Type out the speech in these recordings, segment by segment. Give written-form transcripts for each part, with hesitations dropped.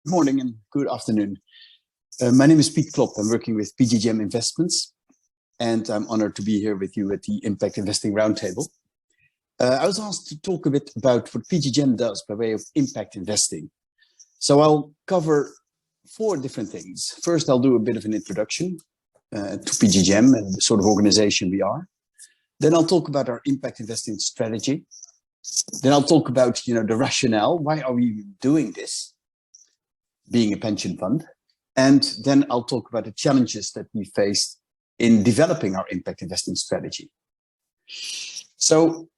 Good morning and good afternoon. My name is Piet Klop. I'm working with PGGM Investments, and I'm honored to be here with you at the Impact Investing Roundtable. I was asked to talk a bit about what PGGM does by way of impact investing. So I'll cover 4 different things. First, I'll do a bit of an introduction to PGGM and the sort of organization we are. Then I'll talk about our impact investing strategy. Then I'll talk about, the rationale. Why are we doing this, being a pension fund? And then I'll talk about the challenges that we faced in developing our impact investing strategy. So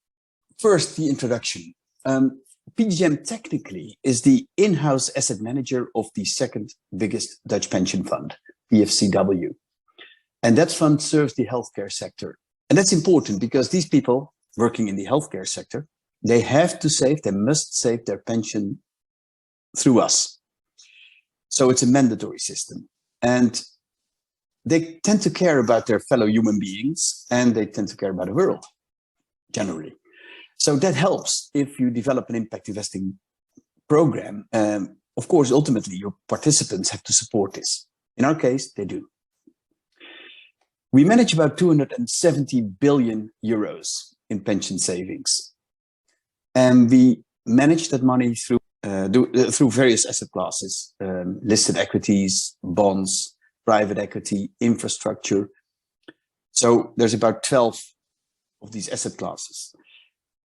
first, the introduction. PGGM technically is the in-house asset manager of the second biggest Dutch pension fund, PFCW. And that fund serves the healthcare sector. And that's important because these people working in the healthcare sector, they must save their pension through us. So it's a mandatory system. And they tend to care about their fellow human beings, and they tend to care about the world, generally. So that helps if you develop an impact investing program. Of course, ultimately, your participants have to support this. In our case, they do. We manage about 270 billion euros in pension savings. And we manage that money through various asset classes, listed equities, bonds, private equity, infrastructure. So there's about 12 of these asset classes.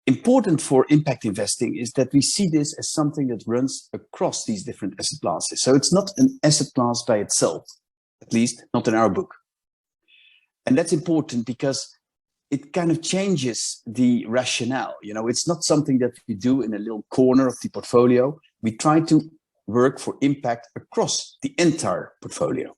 Important for impact investing is that we see this as something that runs across these different asset classes. So it's not an asset class by itself, at least not in our book. And that's important because it kind of changes the rationale. It's not something that we do in a little corner of the portfolio. We try to work for impact across the entire portfolio.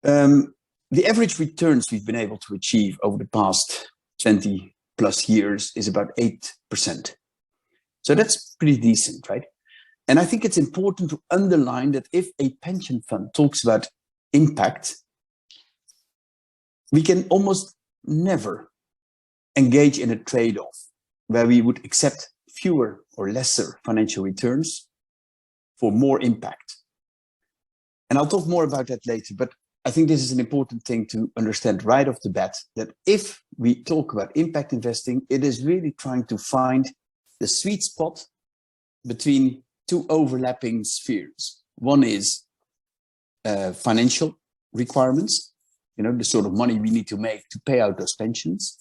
The average returns we've been able to achieve over the past 20 plus years is about 8%. So that's pretty decent, right? And I think it's important to underline that if a pension fund talks about impact, we can almost never engage in a trade-off where we would accept fewer or lesser financial returns for more impact. And I'll talk more about that later, but I think this is an important thing to understand right off the bat, that if we talk about impact investing, it is really trying to find the sweet spot between 2 overlapping spheres. One is financial requirements, the sort of money we need to make to pay out those pensions.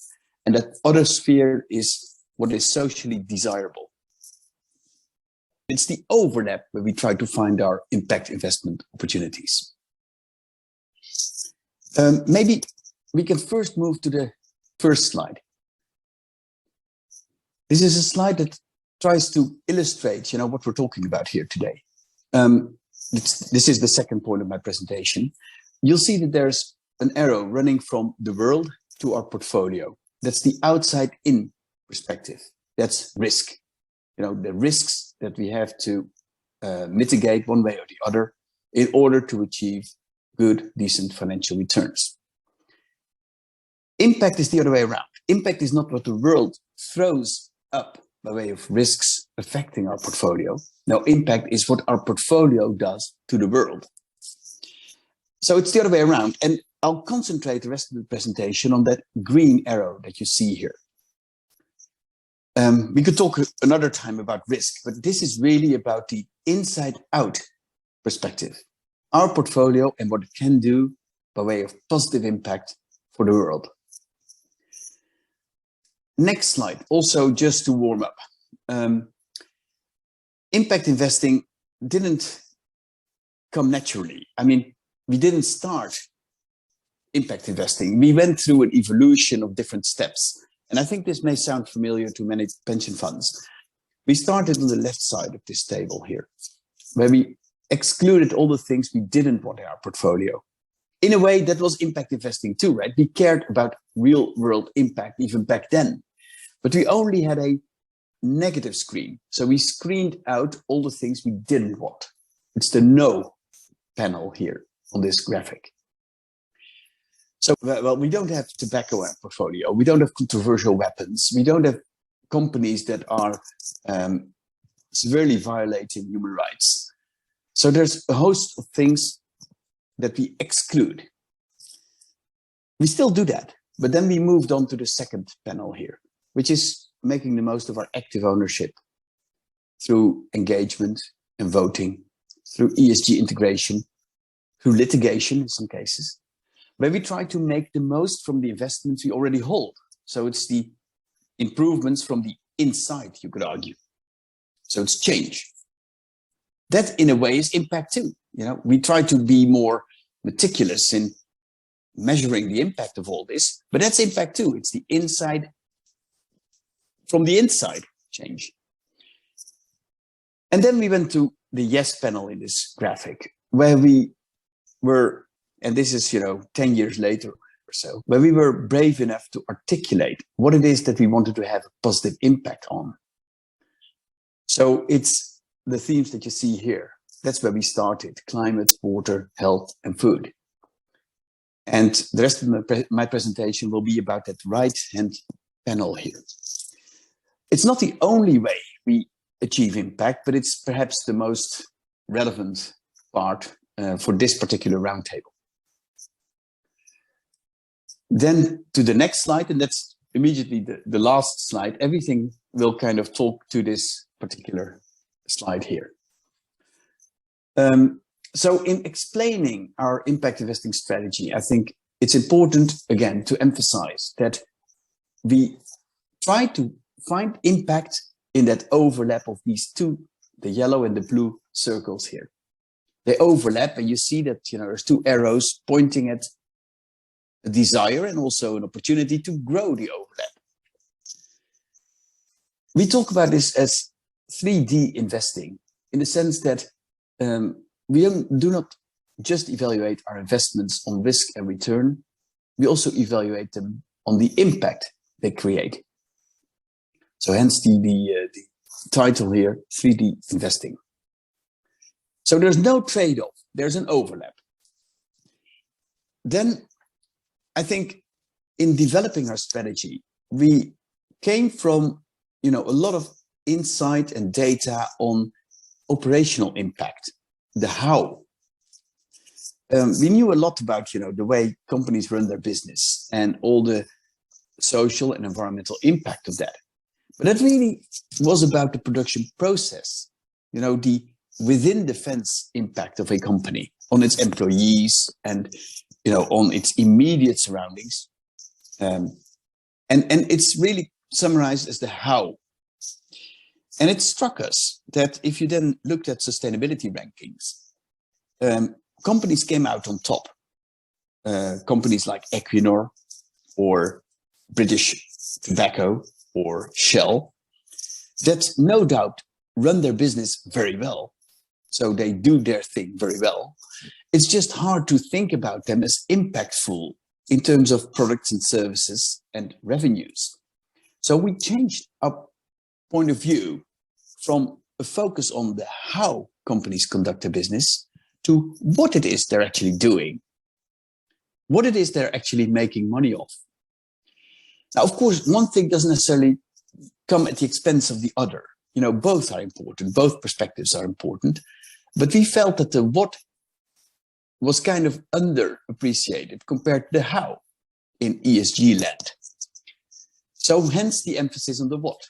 And that other sphere is what is socially desirable. It's the overlap where we try to find our impact investment opportunities. Maybe we can first move to the first slide. This is a slide that tries to illustrate, what we're talking about here today. This is the second point of my presentation. You'll see that there's an arrow running from the world to our portfolio. That's the outside-in perspective. That's risk. The risks that we have to mitigate one way or the other in order to achieve good, decent financial returns. Impact is the other way around. Impact is not what the world throws up by way of risks affecting our portfolio. No, impact is what our portfolio does to the world. So it's the other way around. And I'll concentrate the rest of the presentation on that green arrow that you see here. We could talk another time about risk, but this is really about the inside-out perspective. Our portfolio and what it can do by way of positive impact for the world. Next slide, also just to warm up. Impact investing didn't come naturally. We didn't start impact investing. We went through an evolution of different steps. And I think this may sound familiar to many pension funds. We started on the left side of this table here, where we excluded all the things we didn't want in our portfolio. In a way, that was impact investing too, right? We cared about real world impact even back then. But we only had a negative screen. So we screened out all the things we didn't want. It's the no panel here on this graphic. So, well, we don't have tobacco in our portfolio. We don't have controversial weapons. We don't have companies that are severely violating human rights. So there's a host of things that we exclude. We still do that, but then we moved on to the second panel here, which is making the most of our active ownership through engagement and voting, through ESG integration, through litigation in some cases, where we try to make the most from the investments we already hold. So it's the improvements from the inside, you could argue. So it's change. That in a way is impact too. You know, we try to be more meticulous in measuring the impact of all this, but that's impact too. It's the inside, from the inside change. And then we went to the yes panel in this graphic, where we were, and this is, 10 years later or so, where we were brave enough to articulate what it is that we wanted to have a positive impact on. So it's the themes that you see here. That's where we started: climate, water, health, and food. And the rest of my presentation will be about that right-hand panel here. It's not the only way we achieve impact, but it's perhaps the most relevant part for this particular roundtable. Then to the next slide, and that's immediately the last slide. Everything will kind of talk to this particular slide here. So in explaining our impact investing strategy, I think it's important, again, to emphasize that we try to find impact in that overlap of these two, the yellow and the blue circles here. They overlap, and you see that there's two arrows pointing at a desire and also an opportunity to grow the overlap. We talk about this as 3D investing, in the sense that we do not just evaluate our investments on risk and return, we also evaluate them on the impact they create. So hence the title here, 3D investing. So there's no trade-off, there's an overlap. Then I think in developing our strategy, we came from a lot of insight and data on operational impact, the how. We knew a lot about the way companies run their business and all the social and environmental impact of that. But that really was about the production process, the within the fence impact of a company on its employees and on its immediate surroundings. And it's really summarized as the how. And it struck us that if you then looked at sustainability rankings, companies came out on top. Companies like Equinor or British Tobacco or Shell, that no doubt run their business very well. So they do their thing very well. It's just hard to think about them as impactful in terms of products and services and revenues. So we changed our point of view from a focus on the how companies conduct their business to what it is they're actually doing, what it is they're actually making money off. Now, of course, one thing doesn't necessarily come at the expense of the other. Both are important, both perspectives are important, but we felt that the what was kind of underappreciated compared to the how in ESG land. So hence the emphasis on the what.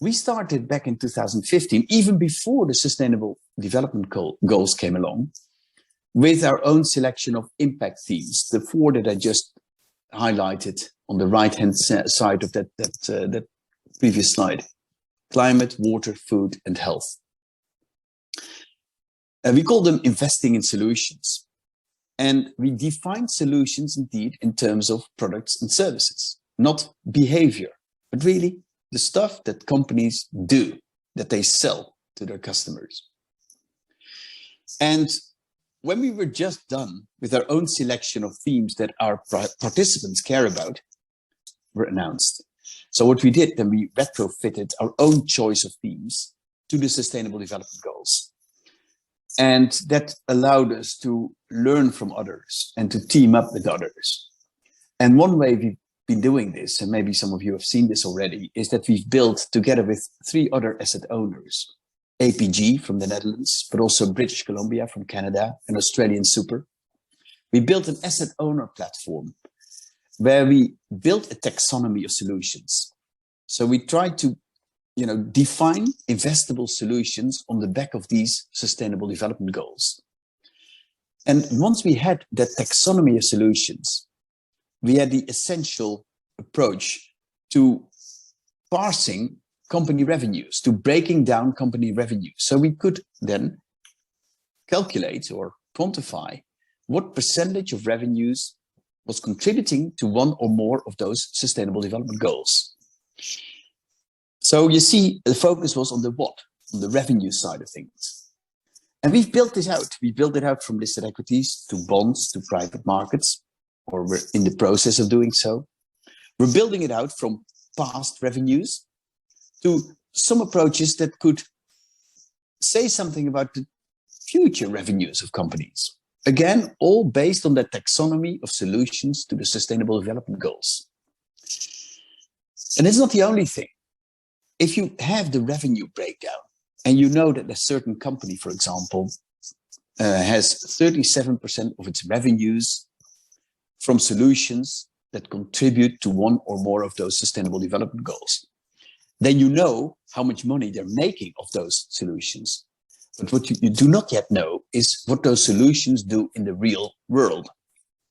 We started back in 2015, even before the Sustainable Development Goals came along, with our own selection of impact themes, the 4 that I just highlighted on the right-hand side of that previous slide: climate, water, food, and health. We call them investing in solutions. And we define solutions indeed in terms of products and services, not behavior, but really the stuff that companies do, that they sell to their customers. And when we were just done with our own selection of themes that our participants care about, were announced. So what we did, then we retrofitted our own choice of themes to the Sustainable Development Goals. And that allowed us to learn from others and to team up with others. And one way we been doing this, and maybe some of you have seen this already, is that we've built together with 3 other asset owners, APG from the Netherlands, but also British Columbia from Canada and Australian Super. We built an asset owner platform where we built a taxonomy of solutions. So we tried to, define investable solutions on the back of these sustainable development goals. And once we had that taxonomy of solutions, we had the essential approach to parsing company revenues, to breaking down company revenues. So we could then calculate or quantify what percentage of revenues was contributing to one or more of those sustainable development goals. So you see, the focus was on the what, on the revenue side of things. And we've built this out. We built it out from listed equities to bonds to private markets, or we're in the process of doing so. We're building it out from past revenues to some approaches that could say something about the future revenues of companies. Again, all based on that taxonomy of solutions to the sustainable development goals. And it's not the only thing. If you have the revenue breakdown and you know that a certain company, for example, has 37% of its revenues from solutions that contribute to one or more of those sustainable development goals, then you know how much money they're making of those solutions. But what you do not yet know is what those solutions do in the real world.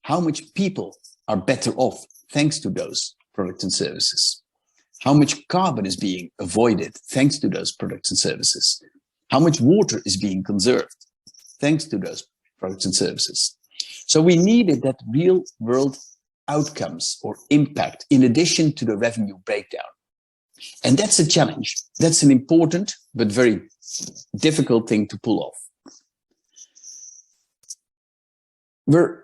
How much people are better off thanks to those products and services. How much carbon is being avoided thanks to those products and services. How much water is being conserved thanks to those products and services. So we needed that real world outcomes or impact in addition to the revenue breakdown. And that's a challenge. That's an important but very difficult thing to pull off. We're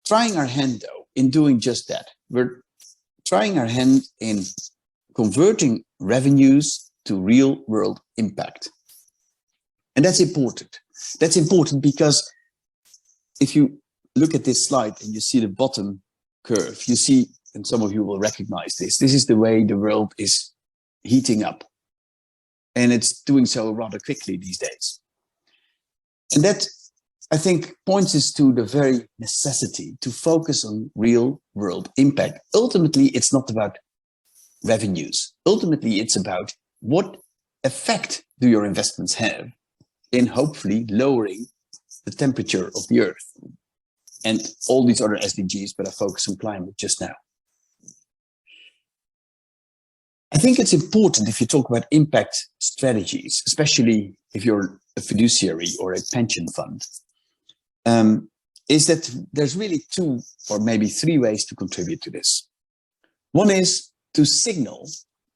trying our hand, though, in doing just that. We're trying our hand in converting revenues to real world impact. And that's important. That's important because if you look at this slide and you see the bottom curve, you see, and some of you will recognize this is the way the world is heating up. And it's doing so rather quickly these days. And that, I think, points us to the very necessity to focus on real world impact. Ultimately, it's not about revenues. Ultimately, it's about what effect do your investments have in hopefully lowering the temperature of the earth and all these other SDGs, but I focus on climate just now. I think it's important if you talk about impact strategies, especially if you're a fiduciary or a pension fund, is that there's really 2 or maybe 3 ways to contribute to this. One is to signal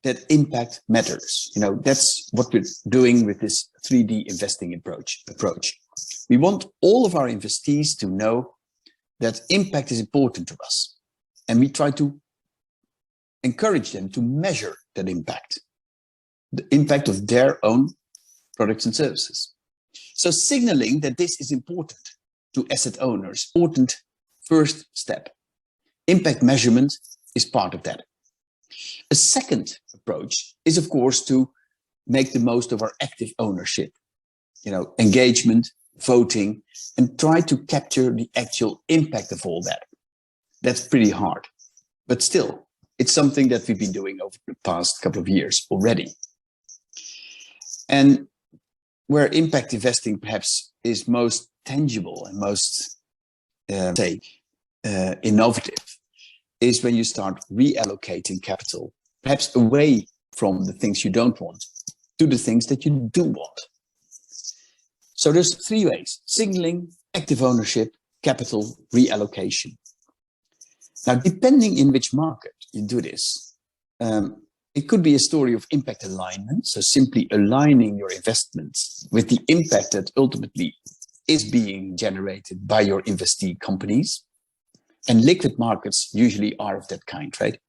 that impact matters. That's what we're doing with this 3D investing approach. We want all of our investees to know that impact is important to us. And we try to encourage them to measure that impact, the impact of their own products and services. So signaling that this is important to asset owners, important first step. Impact measurement is part of that. A second approach is, of course, to make the most of our active ownership, engagement, voting, and try to capture the actual impact of all that. That's pretty hard, but still, it's something that we've been doing over the past couple of years already. And where impact investing perhaps is most tangible and most, innovative is when you start reallocating capital, perhaps away from the things you don't want to the things that you do want. So there's 3 ways: signaling, active ownership, capital reallocation. Now, depending in which market you do this, it could be a story of impact alignment, so simply aligning your investments with the impact that ultimately is being generated by your investee companies. And liquid markets usually are of that kind, right?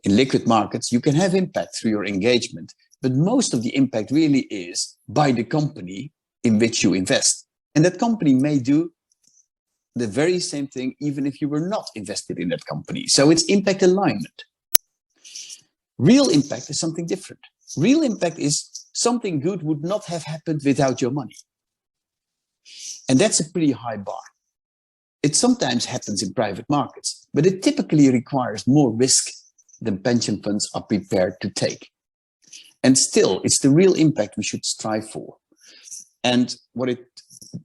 In liquid markets, you can have impact through your engagement, but most of the impact really is by the company in which you invest. And that company may do the very same thing, even if you were not invested in that company. So it's impact alignment. Real impact is something different. Real impact is something good would not have happened without your money. And that's a pretty high bar. It sometimes happens in private markets, but it typically requires more risk than pension funds are prepared to take. And still, it's the real impact we should strive for. And what it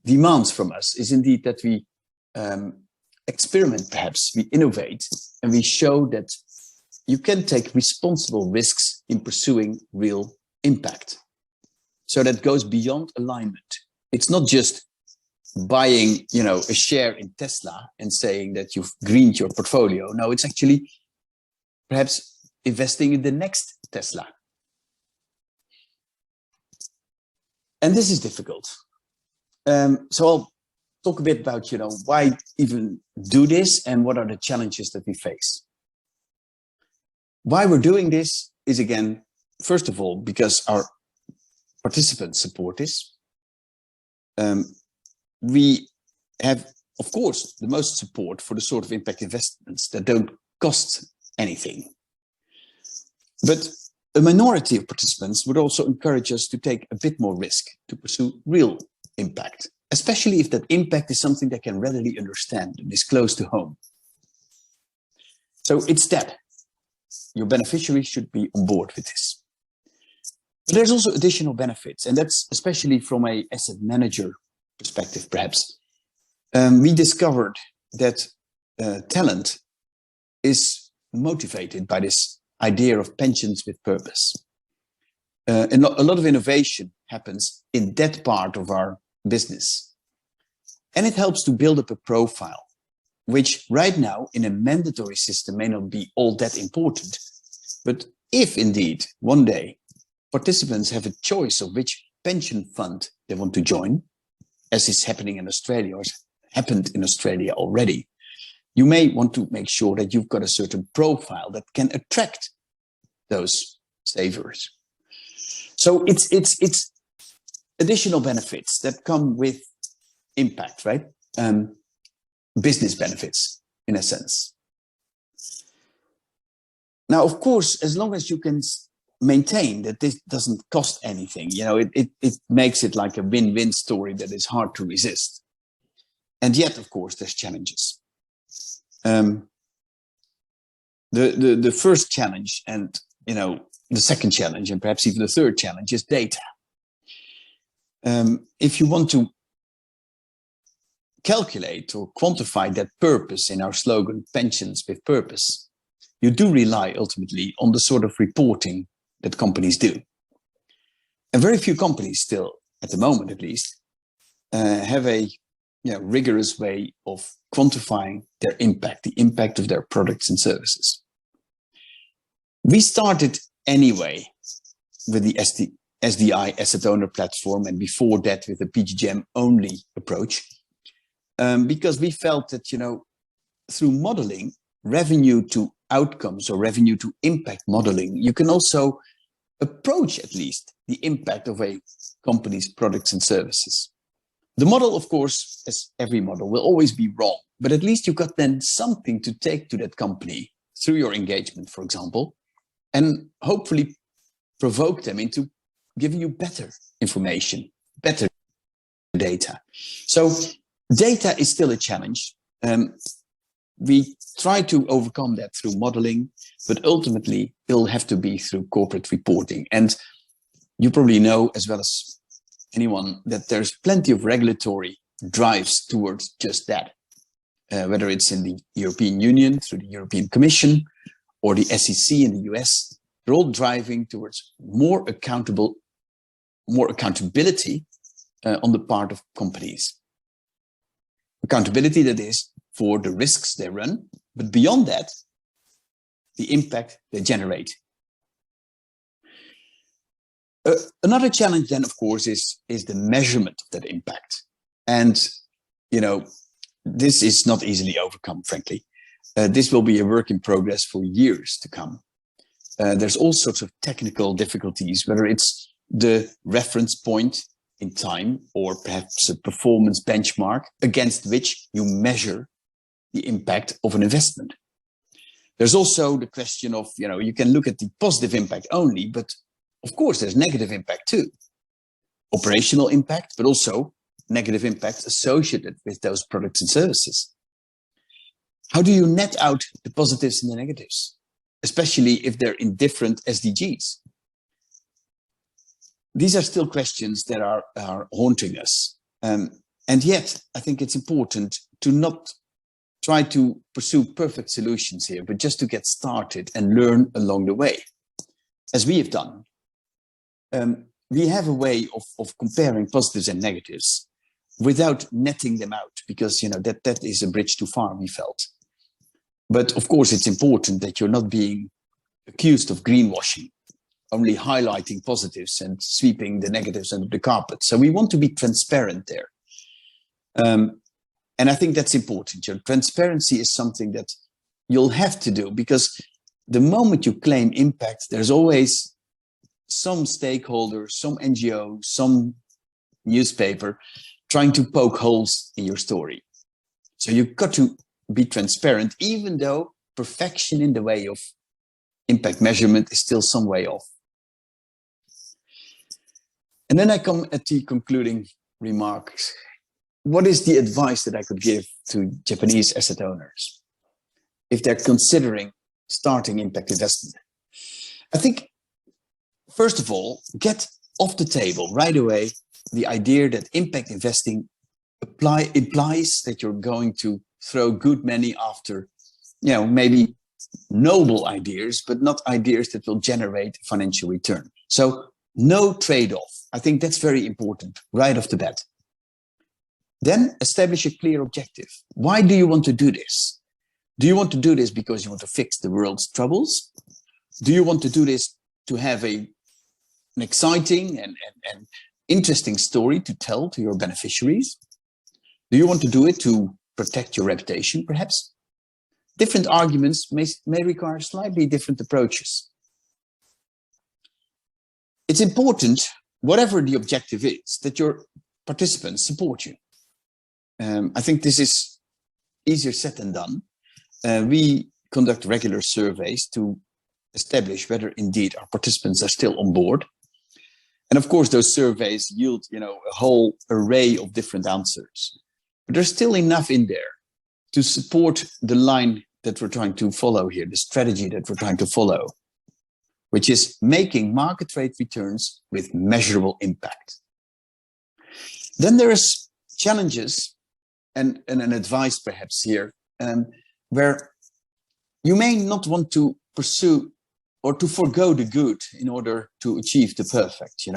demands from us is indeed that we experiment, perhaps, we innovate, and we show that you can take responsible risks in pursuing real impact. So that goes beyond alignment. It's not just buying, a share in Tesla and saying that you've greened your portfolio. No, it's actually perhaps investing in the next Tesla. And this is difficult. So I'll talk a bit about, why even do this and what are the challenges that we face. Why we're doing this is, again, first of all, because our participants support this. We have, of course, the most support for the sort of impact investments that don't cost anything. But a minority of participants would also encourage us to take a bit more risk to pursue real impact, especially if that impact is something they can readily understand and is close to home. So it's that. Your beneficiaries should be on board with this. But there's also additional benefits, and that's especially from an asset manager perspective, perhaps. We discovered that talent is motivated by this idea of pensions with purpose. And a lot of innovation happens in that part of our business. And it helps to build up a profile, which right now in a mandatory system may not be all that important. But if indeed one day participants have a choice of which pension fund they want to join, as is happening in Australia or has happened in Australia already, you may want to make sure that you've got a certain profile that can attract those savers. So it's additional benefits that come with impact, right? Business benefits, in a sense. Now, of course, as long as you can maintain that this doesn't cost anything, it makes it like a win-win story that is hard to resist. And yet, of course, there's challenges. The first challenge and, the second challenge and perhaps even the third challenge is data. If you want to calculate or quantify that purpose in our slogan, pensions with purpose, you do rely ultimately on the sort of reporting that companies do. And very few companies still, at the moment at least, have a rigorous way of quantifying their impact, the impact of their products and services. We started anyway with the SDI Asset Owner platform, and before that with the PGGM only approach, because we felt that, through modeling, revenue to outcomes or revenue to impact modeling, you can also approach at least the impact of a company's products and services. The model, of course, as every model, will always be wrong, but at least you got then something to take to that company through your engagement, for example, and hopefully provoke them into giving you better information, better data. So data is still a challenge. We try to overcome that through modeling, but ultimately it'll have to be through corporate reporting. And you probably know as well as anyone that there's plenty of regulatory drives towards just that, whether it's in the European Union through the European Commission or the SEC in the US. They're all driving towards more accountability on the part of companies. Accountability, that is, for the risks they run, but beyond that, the impact they generate. Another challenge then, of course, is the measurement of that impact. And, this is not easily overcome, frankly. This will be a work in progress for years to come. There's all sorts of technical difficulties, whether it's the reference point in time, or perhaps a performance benchmark against which you measure the impact of an investment. There's also the question of, you can look at the positive impact only, but of course there's negative impact too. Operational impact, but also negative impact associated with those products and services. How do you net out the positives and the negatives, especially if they're in different SDGs? These are still questions that are haunting us. And yet, I think it's important to not try to pursue perfect solutions here, but just to get started and learn along the way, as we have done. We have a way of comparing positives and negatives without netting them out, because that is a bridge too far, we felt. But of course, it's important that you're not being accused of greenwashing, only highlighting positives and sweeping the negatives under the carpet. So we want to be transparent there. And I think that's important. Transparency is something that you'll have to do, because the moment you claim impact, there's always some stakeholder, some NGO, some newspaper trying to poke holes in your story. So you've got to be transparent, even though perfection in the way of impact measurement is still some way off. And then I come at the concluding remarks. What is the advice that I could give to Japanese asset owners if they're considering starting impact investment? I think, first of all, get off the table right away the idea that impact investing implies that you're going to throw good money after, maybe noble ideas, but not ideas that will generate financial return. So no trade-off. I think that's very important right off the bat. Then establish a clear objective. Why do you want to do this? Do you want to do this because you want to fix the world's troubles? Do you want to do this to have an exciting and interesting story to tell to your beneficiaries? Do you want to do it to protect your reputation, perhaps? Different arguments may require slightly different approaches. It's important, whatever the objective is, that your participants support you. I think this is easier said than done. We conduct regular surveys to establish whether indeed our participants are still on board. And of course, those surveys yield, a whole array of different answers. But there's still enough in there to support the line that we're trying to follow here, the strategy that we're trying to follow, which is making market rate returns with measurable impact. Then there is challenges and an advice perhaps here, where you may not want to pursue or to forego the good in order to achieve the perfect,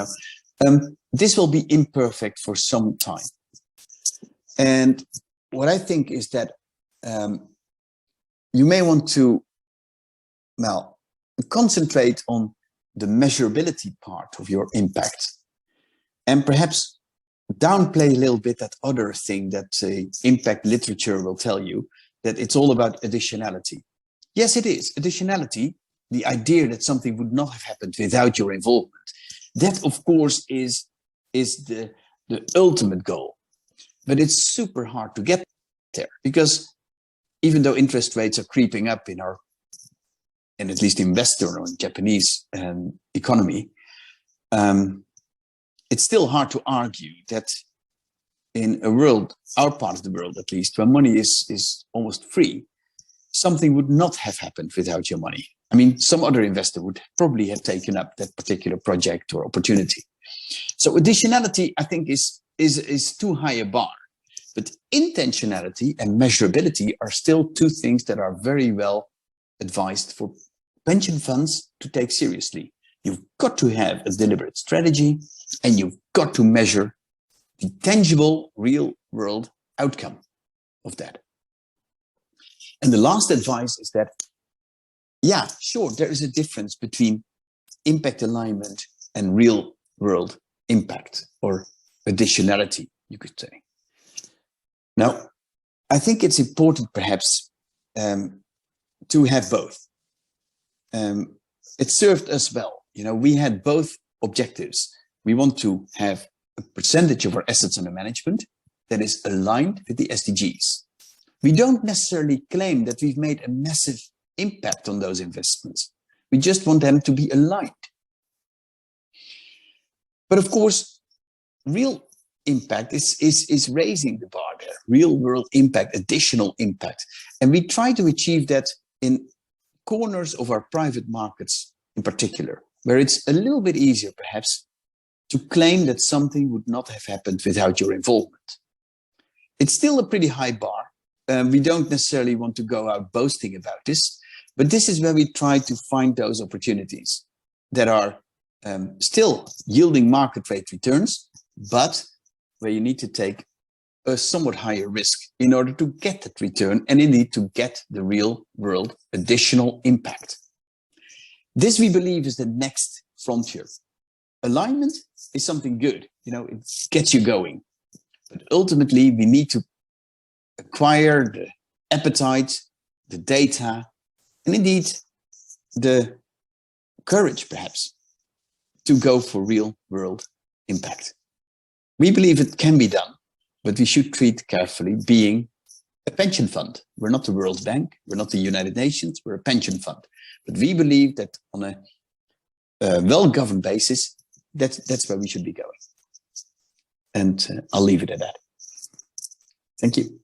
This will be imperfect for some time. And what I think is that you may want to, concentrate on the measurability part of your impact, and perhaps downplay a little bit that other thing that impact literature will tell you, that it's all about additionality. Yes, it is. Additionality, the idea that something would not have happened without your involvement. That, of course, is the ultimate goal. But it's super hard to get there, because even though interest rates are creeping up in at least in Western or in Japanese economy, it's still hard to argue that in a world, our part of the world at least, where money is almost free, something would not have happened without your money. I mean, some other investor would probably have taken up that particular project or opportunity. So additionality, I think, is too high a bar. But intentionality and measurability are still two things that are very well advised for pension funds to take seriously. You've got to have a deliberate strategy, and you've got to measure the tangible, real-world outcome of that. And the last advice is that, yeah, sure, there is a difference between impact alignment and real-world impact, or additionality, you could say. Now, I think it's important, perhaps, to have both. It served us well. We had both objectives. We want to have a percentage of our assets under management that is aligned with the SDGs. We don't necessarily claim that we've made a massive impact on those investments. We just want them to be aligned. But of course, real impact is raising the bar there, real world impact, additional impact. And we try to achieve that in corners of our private markets in particular, where it's a little bit easier perhaps to claim that something would not have happened without your involvement. It's still a pretty high bar. We don't necessarily want to go out boasting about this, but this is where we try to find those opportunities that are still yielding market rate returns, but where you need to take a somewhat higher risk in order to get that return and indeed to get the real world additional impact. This, we believe, is the next frontier. Alignment is something good, it gets you going. But ultimately, we need to acquire the appetite, the data, and indeed the courage, perhaps, to go for real world impact. We believe it can be done, but we should treat carefully being a pension fund. We're not the World Bank, we're not the United Nations, we're a pension fund. But we believe that on a well-governed basis, that's where we should be going. And I'll leave it at that. Thank you.